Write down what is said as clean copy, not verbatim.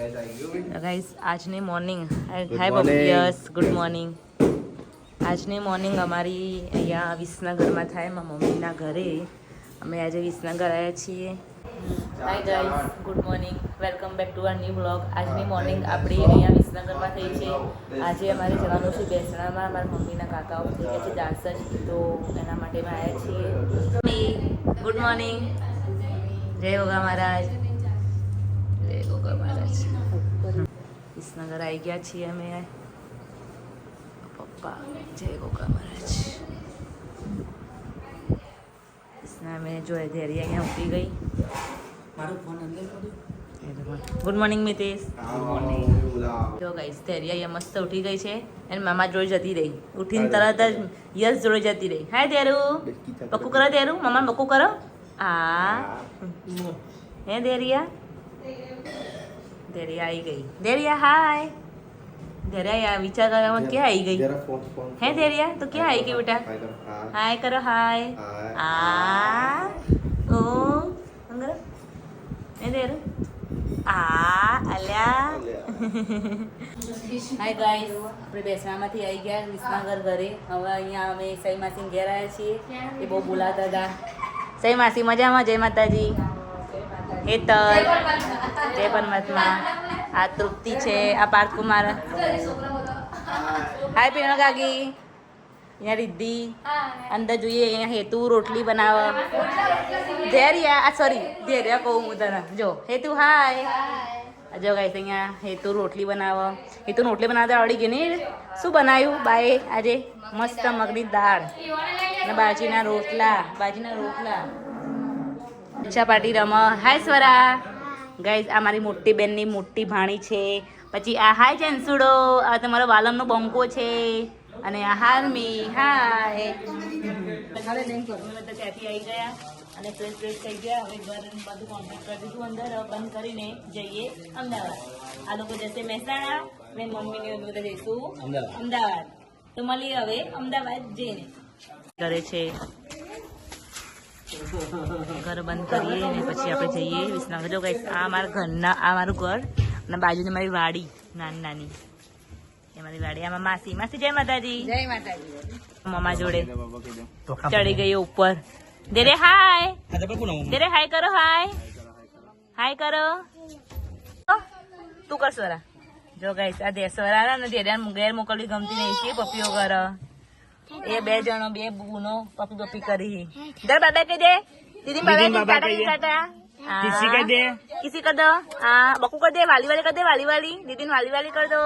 Guys આજની morning hi બબુયસ good morning. આજની morning અમારી અહીંયા વિસનગરમાં થાય મારા મમ્મીના ઘરે. અમે આજે વિસનગર આવ્યા છીએ. Hi guys good morning, welcome back to our new blog. આજની મોર્નિંગ આપણી અહીંયા વિસનગરમાં થઈ છે. આજે અમારે જવાનું છે બેસણામાં. મારા મમ્મીના કાકાઓ થઈ ગયા છે દાસજ, તો એના માટે અમે આવ્યા છીએ. ગુડ મોર્નિંગ, જય યોગા મહારાજ, જય યોગા મહારાજ. વિસનગર આવી ગયા છીએ અમે. પપ્પા જય યોગા મહારાજ. અમે જો ધૈર્ય અહીંયા ઉઠી ગઈ. Good morning Mitesh. જો ગાઈસ ધૈર્ય અહીંયા મસ્ત ઉઠી ગઈ છે અને મામા જોડે જતી રહી. ઉઠીને તરત જ યશ જોડે જતી રહી. હાય ધેરું, બકુ કરો ધેરું, મમ્મા બકુ કરો. હા હે ધૈર્યા, ધૈર્યા આવી ગઈ. ધૈર્યા હાય. ધૈર્યા વિચાર કરવામાં ક્યાં આવી ગઈ? હે ધૈર્યા તો ક્યાં આવી ગઈ બેટા? હાય કરો હાય. આ ઓ અંગર હે ધૈર્ય આ અલ્યા. હાય ગાઈસ, આપણે બેસણામાંથી આવી ગયા વિસનગર ઘરે. હવે અહીંયા અમે સઈ માસી ઘેર આવ્યા છીએ. એ બહુ બોલાતા હતા. સઈ માસી મજામાં? જય માતાજી. હેતલ જય પરમાત્મા. આ તૃપ્તિ છે, આ પાર્થકુમાર. હાય પીણો કાકી. અહીંયા રિદ્ધિ. અંદર જોઈએ અહીંયા હેતુ રોટલી બનાવે. ધૈર્યા આ સોરી ધૈર્યા કહું હું તને. જો હેતુ હાય. જો ગાઈસ અહીંયા હેતુ રોટલી બનાવે. હેતુ રોટલી બનાવતા આવડી ગઈ ને? શું બનાવ્યું બાએ આજે? મસ્ત મગની દાળ અને બાજીના રોટલા. બાજીના રોટલા. અચ્છા પાર્ટી રમ. હાય સ્વરા. ગાઈસ આ મારી મોટી બેનની મોટી ભાણી છે. પછી આ હાય ચેન્સુડો, આ તમારો વાલમનો બંકો છે. અને આ હાર્મી હાય. બધા ત્યાંથી આવી ગયા અને ફ્રેશ થઈ ગયા. હવે ઘર બધું કોમ્પ્લીટ કરી દીધું. અંદર બંધ કરીને જઈએ અમદાવાદ. આ લોકો જશે મહેસાણા, મેં મમ્મીને બધા જઈશું અમદાવાદ. તો મળીએ હવે અમદાવાદ જઈને. કરે છે ઘર બંધ કરીએ ને પછી આપણે જઈએ વિસનગર. જો ગાઈસ આ મારા ઘરના, આ મારું ઘર અને બાજુની મારી વાડી નાની નાની. એ મારી વાડી. આમાં માસી. માસી જય માતાજી. જય માતાજી. મમ્મા જોડે ચડી ગઈ ઉપર. દેરે હાય. દેરે હાય કરો. હાય હાય કરો. તું કર સ્વરા. જો ગાઈસ આ સ્વરા ને ધેર્યા ગેર મોકલવી ગમતી નહીં છે. પપ્પીઓ કર. એ બે જણો બે બુનો પપ્પી પપ્પી કરી. દર બાબા કહી દે. દીદી બાબા ટાટા. किसी कर दे, किसी कर दो. हाँ बकू कर दे. वाली वाली कर दे. वाली वाली दीदी वाली वाली कर दो.